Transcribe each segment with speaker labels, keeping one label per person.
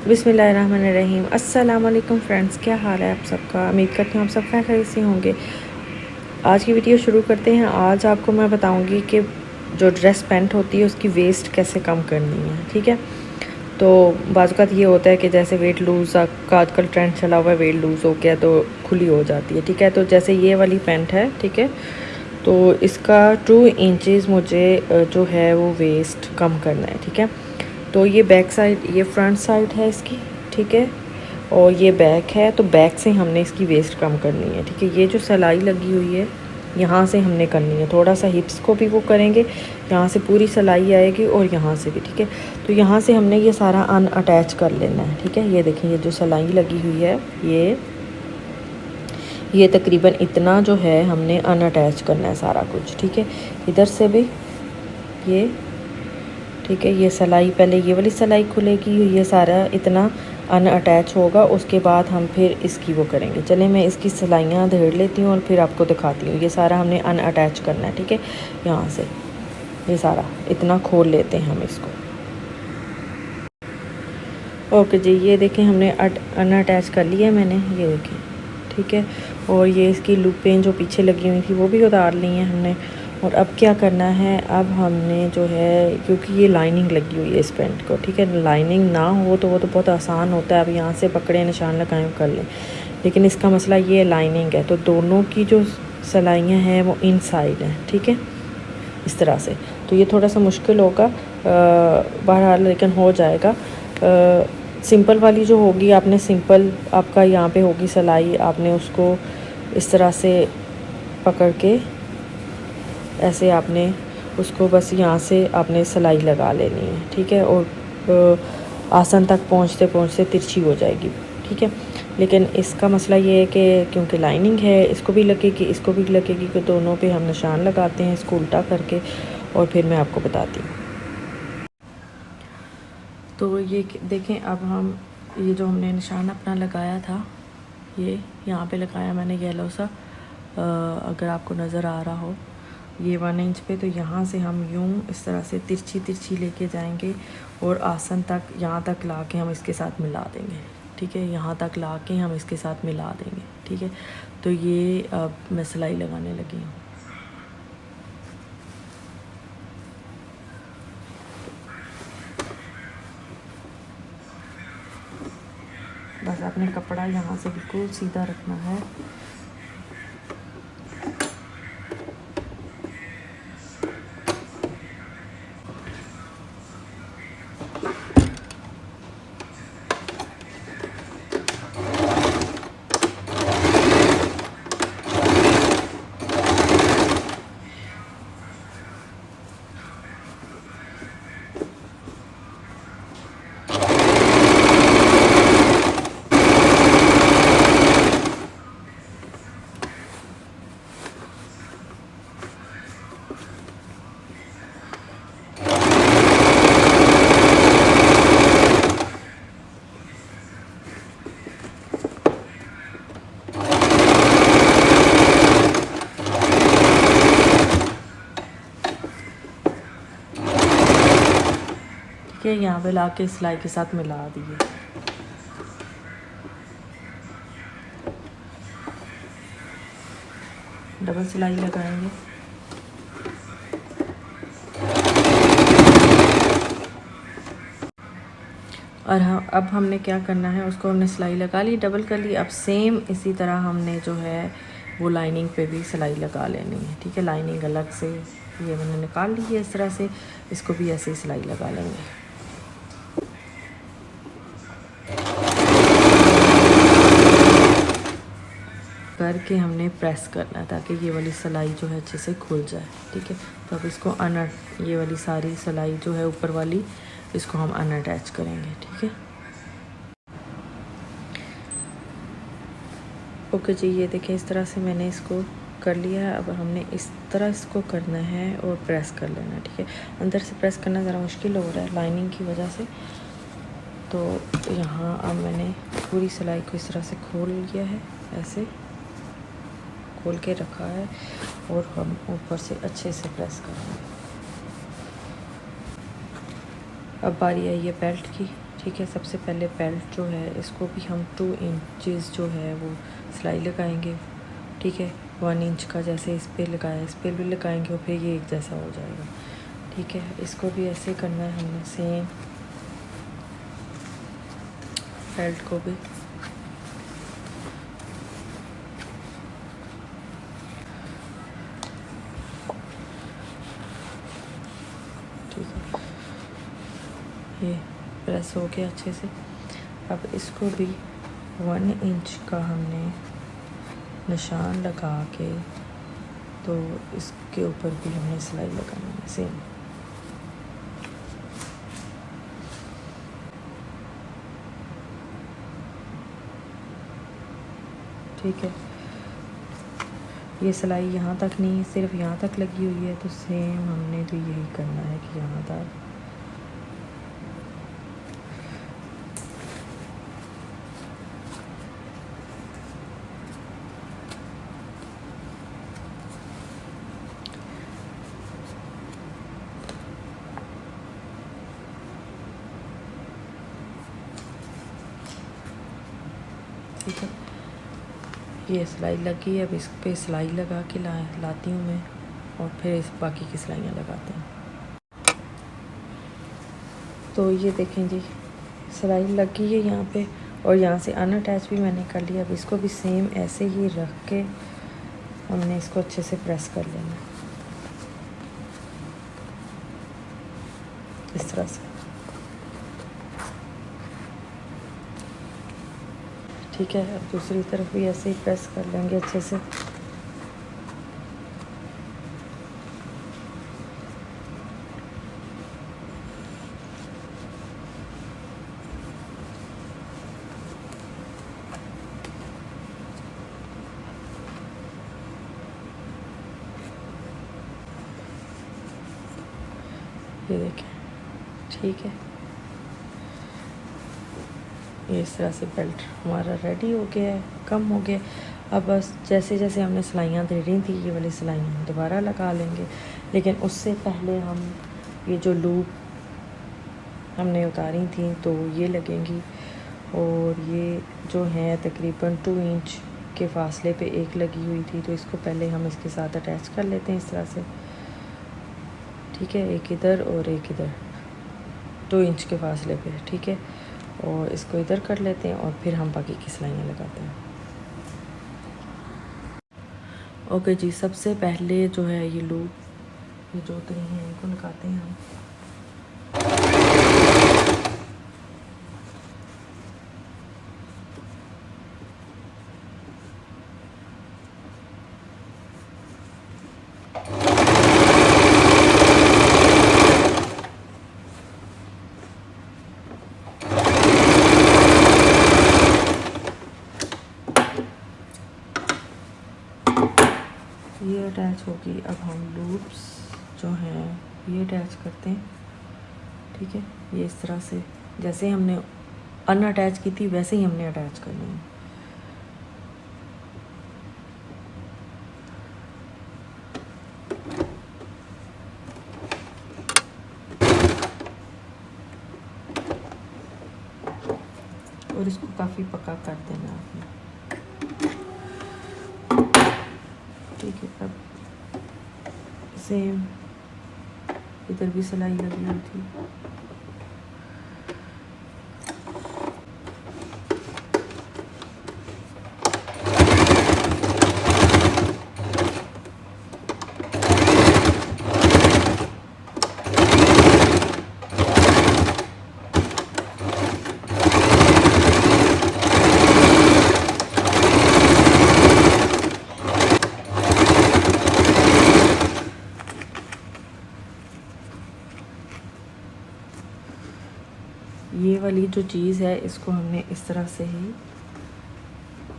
Speaker 1: बिस्मिल्लाहिर्रहमानिर्रहीम। अस्सलाम वालेकुम फ्रेंड्स, क्या हाल है आप सबका। उम्मीद करती हूँ आप सब खैर से होंगे। आज की वीडियो शुरू करते हैं। आज आपको मैं बताऊँगी कि जो ड्रेस पैंट होती है उसकी वेस्ट कैसे कम करनी है। ठीक है, तो बाज़ ये होता है कि जैसे वेट लूज़ का आजकल ट्रेंड चला हुआ है, वेट लूज़ हो गया तो खुली हो जाती है। ठीक है, तो जैसे ये वाली पैंट है, ठीक है, तो इसका 2 इंचज़ मुझे जो है वो वेस्ट कम करना है। ठीक है, तो ये बैक साइड, ये फ्रंट साइड है इसकी, ठीक है, और ये बैक है, तो बैक से हमने इसकी वेस्ट कम करनी है। ठीक है, ये जो सिलाई लगी हुई है यहाँ से हमने करनी है, थोड़ा सा हिप्स को भी वो करेंगे, यहाँ से पूरी सिलाई आएगी और यहाँ से भी। ठीक है, तो यहाँ से हमने ये सारा अनअटैच कर लेना है। ठीक है, ये देखें, ये जो सिलाई लगी हुई है ये तकरीबन इतना जो है हमने अनअटैच करना है सारा कुछ। ठीक है, इधर से भी ये, ठीक है, ये सिलाई पहले ये वाली सिलाई खुलेगी, ये सारा इतना अनअटैच होगा, उसके बाद हम फिर इसकी वो करेंगे। चले मैं इसकी सिलाइयाँ धेड़ लेती हूँ और फिर आपको दिखाती हूँ। ये सारा हमने अनअटैच करना है। ठीक है, यहाँ से ये सारा इतना खोल लेते हैं हम इसको। ओके जी, ये देखें हमने अनअटैच कर लिया है मैंने, ये देखें। ठीक है, और ये इसकी लूपें जो पीछे लगी हुई थी वो भी उतार ली हैं हमने। और अब क्या करना है, अब हमने जो है, क्योंकि ये लाइनिंग लगी हुई है इस पैंट को, ठीक है, लाइनिंग ना हो तो वो तो बहुत आसान होता है, अब यहाँ से पकड़े निशान लगाएं कर लें, लेकिन इसका मसला ये लाइनिंग है, तो दोनों की जो सिलाइयाँ हैं वो इनसाइड हैं। ठीक है, इस तरह से, तो ये थोड़ा सा मुश्किल होगा बहरहाल, लेकिन हो जाएगा। सिंपल वाली जो होगी, आपने सिंपल, आपका यहाँ पे होगी सिलाई, आपने उसको इस तरह से पकड़ के ऐसे आपने उसको बस यहाँ से आपने सिलाई लगा लेनी है। ठीक है, और आसन तक पहुँचते पहुँचते तिरछी हो जाएगी। ठीक है, लेकिन इसका मसला ये है कि क्योंकि लाइनिंग है, इसको भी लगेगी, इसको भी लगेगी, कि दोनों पे हम निशान लगाते हैं इसको उल्टा करके, और फिर मैं आपको बताती हूँ। तो ये देखें, अब हम ये जो हमने निशान अपना लगाया था, ये यहाँ पे लगाया मैंने येलो सा, अगर आपको नज़र आ रहा हो ये 1 इंच पे, तो यहाँ से हम यूँ इस तरह से तिरछी तिरछी लेके जाएंगे और आसन तक यहाँ तक ला के हम इसके साथ मिला देंगे। ठीक है, यहाँ तक ला के हम इसके साथ मिला देंगे। ठीक है, तो ये अब मैं सिलाई लगाने लगी हूँ। बस आपने कपड़ा यहाँ से बिल्कुल सीधा रखना है। ठीक है, यहाँ पे ला के सिलाई के साथ मिला दिए। डबल सिलाई लगाएंगे। और हाँ, अब हमने क्या करना है, उसको हमने सिलाई लगा ली, डबल कर ली। अब सेम इसी तरह हमने जो है वो लाइनिंग पे भी सिलाई लगा लेनी है। ठीक है, लाइनिंग अलग से ये मैंने निकाल ली है इस तरह से, इसको भी ऐसे ही सिलाई लगा लेंगे। करके हमने प्रेस करना है ताकि ये वाली सिलाई जो है अच्छे से खुल जाए। ठीक है, तो अब इसको ये वाली सारी सिलाई जो है ऊपर वाली, इसको हम अनअटैच करेंगे। ठीक है, ओके जी, ये देखें, इस तरह से मैंने इसको कर लिया है। अब हमने इस तरह इसको करना है और प्रेस कर लेना है। ठीक है, अंदर से प्रेस करना ज़रा मुश्किल हो रहा है लाइनिंग की वजह से, तो यहाँ अब मैंने पूरी सिलाई को इस तरह से खोल लिया है, ऐसे खोल के रखा है, और हम ऊपर से अच्छे से प्रेस करेंगे। अब बारी आई है बेल्ट की। ठीक है। सबसे पहले बेल्ट जो है इसको भी हम 2 इंचेस जो है वो सिलाई लगाएंगे, ठीक है। 1 इंच का जैसे इस पर लगाया इस पर भी लगाएंगे और फिर ये एक जैसा हो जाएगा, ठीक है। इसको भी ऐसे करना है हमने, सेम बेल्ट को भी। ठीक है, ये प्रेस हो गया अच्छे से। अब इसको भी 1 इंच का हमने निशान लगा के तो इसके ऊपर भी हमने सिलाई लगानी है सेम। ठीक है, ये सिलाई यहाँ तक नहीं सिर्फ यहाँ तक लगी हुई है, तो सेम हमने भी यही करना है कि यहाँ तक। ठीक है, ये सिलाई लगी है। अब इस पे सिलाई लगा के लाती हूँ मैं और फिर इस बाकी की सिलाइयाँ लगाते हैं। तो ये देखें जी, सिलाई लगी है यहाँ पे और यहाँ से अनअटैच भी मैंने कर लिया। अब इसको भी सेम ऐसे ही रख के हमने इसको अच्छे से प्रेस कर लेना इस तरह से, ठीक है। अब दूसरी तरफ भी ऐसे ही प्रेस कर लेंगे अच्छे से। ये देखें, ठीक है। ये इस तरह से बेल्ट हमारा रेडी हो गया है, कम हो गया। अब बस जैसे जैसे हमने सिलाइयाँ दे रही थी, ये वाली सिलाइयाँ दोबारा लगा लेंगे, लेकिन उससे पहले हम ये जो लूप हमने उतारी थी तो ये लगेंगी। और ये जो है तकरीबन 2 इंच के फासले पे एक लगी हुई थी, तो इसको पहले हम इसके साथ अटैच कर लेते हैं इस तरह से, ठीक है। एक इधर और एक इधर 2 इंच के फासले पे, ठीक है। और इसको इधर कर लेते हैं और फिर हम बाकी की सिलाइयाँ लगाते हैं। ओके जी, सबसे पहले जो है ये लूप, ये जो उतरी हैं इनको लगाते हैं हम। ये अटैच होगी। अब हम लूप्स जो हैं ये अटैच करते हैं, ठीक है। ये इस तरह से जैसे हमने अनअटैच की थी वैसे ही हमने अटैच करनी है। और इसको काफ़ी पक्का कर देना आपने, ठीक है। अब सेम इधर भी सिलाई लगी हुई थी, ये वाली जो चीज़ है इसको हमने इस तरह से ही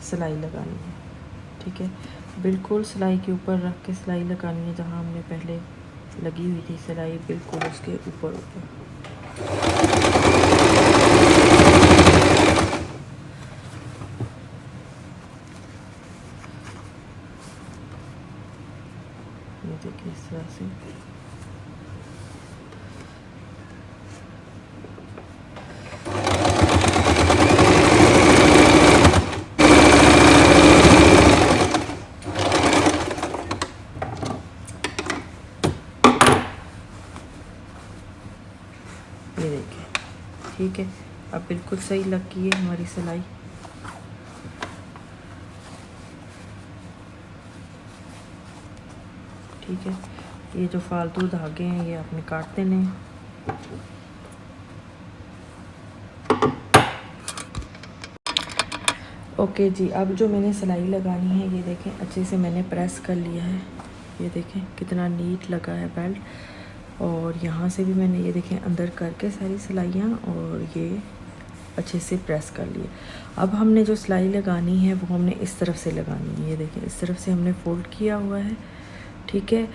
Speaker 1: सिलाई लगानी है, ठीक है। बिल्कुल सिलाई के ऊपर रख के सिलाई लगानी है, जहाँ हमने पहले लगी हुई थी सिलाई बिल्कुल उसके ऊपर ऊपर। ये देखिए इस तरह से। ठीक है, अब बिल्कुल सही लग गई है हमारी सिलाई। ठीक है, ये जो फालतू धागे हैं ये आपने काट देने हैं। ओके जी, अब जो मैंने सिलाई लगानी है ये देखें अच्छे से मैंने प्रेस कर लिया है। ये देखें कितना नीट लगा है बेल्ट। और यहाँ से भी मैंने ये देखें अंदर करके सारी सिलाइयाँ और ये अच्छे से प्रेस कर लिए। अब हमने जो सिलाई लगानी है वो हमने इस तरफ से लगानी है। ये देखें इस तरफ से हमने फ़ोल्ड किया हुआ है। ठीक है,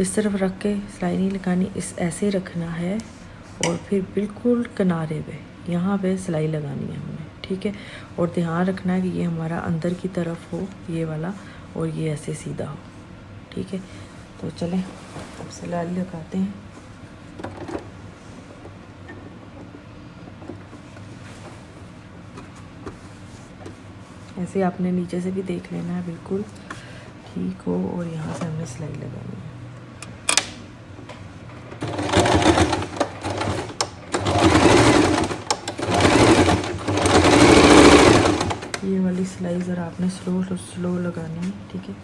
Speaker 1: इस तरफ रख के सिलाई नहीं लगानी, इस ऐसे रखना है और फिर बिल्कुल किनारे पे यहाँ पे सिलाई लगानी है हमने। ठीक है, और ध्यान रखना है कि ये हमारा अंदर की तरफ हो ये वाला और ये ऐसे सीधा हो। ठीक है, तो चलें अब सिलाई लगाते हैं। ऐसे आपने नीचे से भी देख लेना है बिल्कुल ठीक हो और यहाँ से हमने सिलाई लगानी है। ये वाली सिलाई ज़रा आपने स्लो लगानी है। ठीक है,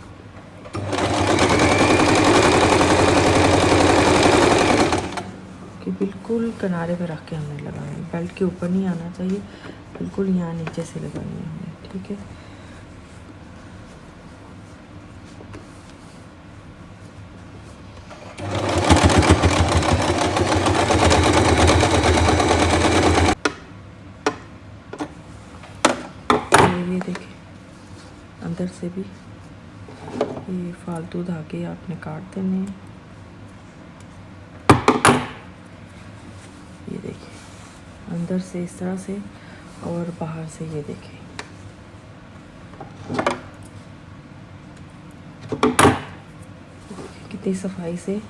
Speaker 1: कि बिल्कुल किनारे पे रख के हमने लगानी है, बेल्ट के ऊपर नहीं आना चाहिए, बिल्कुल यहाँ नीचे से लगानी है हमने। ठीक है, ये देखें अंदर से भी ये फालतू धागे आपने काट देने हैं। ये देखिए अंदर से इस तरह से और बाहर से ये देखें। कितनी सफाई से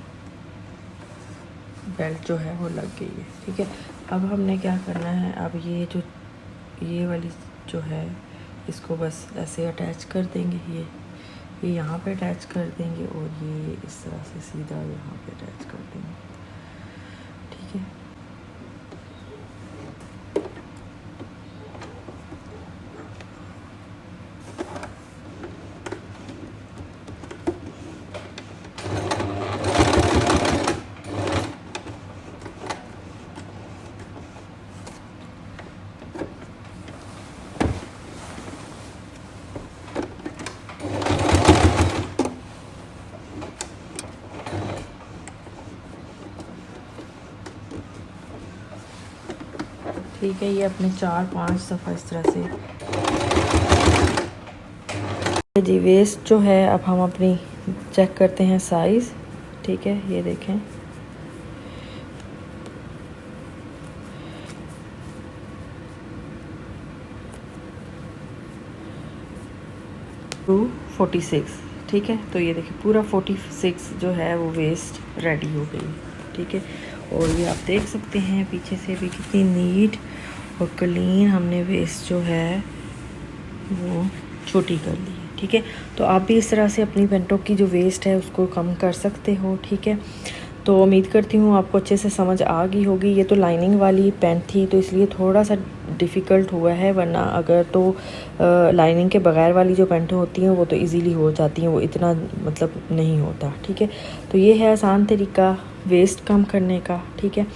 Speaker 1: बेल्ट जो है वो लग गई है। ठीक है, अब हमने क्या करना है, अब ये वाली जो है इसको बस ऐसे अटैच कर देंगे। ये यहाँ पे अटैच कर देंगे और ये इस तरह से सीधा यहाँ पे अटैच कर देंगे। ठीक है, ठीक है, ये अपने 4-5 दफ़ा इस तरह से जी। वेस्ट जो है अब हम अपनी चेक करते हैं साइज़। ठीक है, ये देखें 46। ठीक है, तो ये देखिए पूरा 46 जो है वो वेस्ट रेडी हो गई। ठीक है, और ये आप देख सकते हैं पीछे से भी कितनी नीट और क्लीन हमने वेस्ट जो है वो छोटी कर ली है। ठीक है, तो आप भी इस तरह से अपनी पेंटों की जो वेस्ट है उसको कम कर सकते हो। ठीक है, तो उम्मीद करती हूँ आपको अच्छे से समझ आ गई होगी। ये तो लाइनिंग वाली पेंट थी तो इसलिए थोड़ा सा डिफ़िकल्ट हुआ है, वरना अगर तो लाइनिंग के बगैर वाली जो पेंटें होती हैं वो तो इजीली हो जाती हैं, वो इतना मतलब नहीं होता। ठीक है, तो ये है आसान तरीका वेस्ट कम करने का। ठीक है,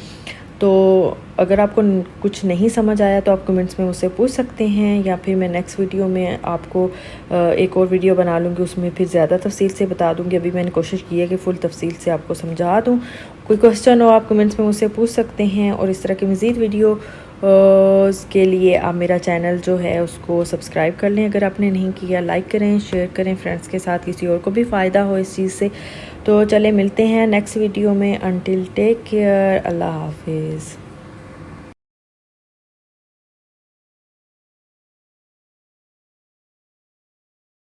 Speaker 1: तो अगर आपको कुछ नहीं समझ आया तो आप कमेंट्स में मुझसे पूछ सकते हैं, या फिर मैं नेक्स्ट वीडियो में आपको एक और वीडियो बना लूँगी, उसमें फिर ज़्यादा तफसील से बता दूँगी। अभी मैंने कोशिश की है कि फ़ुल तफसील से आपको समझा दूँ। कोई क्वेश्चन हो आप कमेंट्स में मुझसे पूछ सकते हैं, और इस तरह की मज़ीद वीडियो के लिए आप मेरा चैनल जो है उसको सब्सक्राइब कर लें अगर आपने नहीं किया, लाइक करें, शेयर करें फ्रेंड्स के साथ, किसी और को भी फ़ायदा हो इस चीज़ से। तो चले मिलते हैं नेक्स्ट वीडियो में। अनटिल टेक केयर, अल्लाह हाफिज़।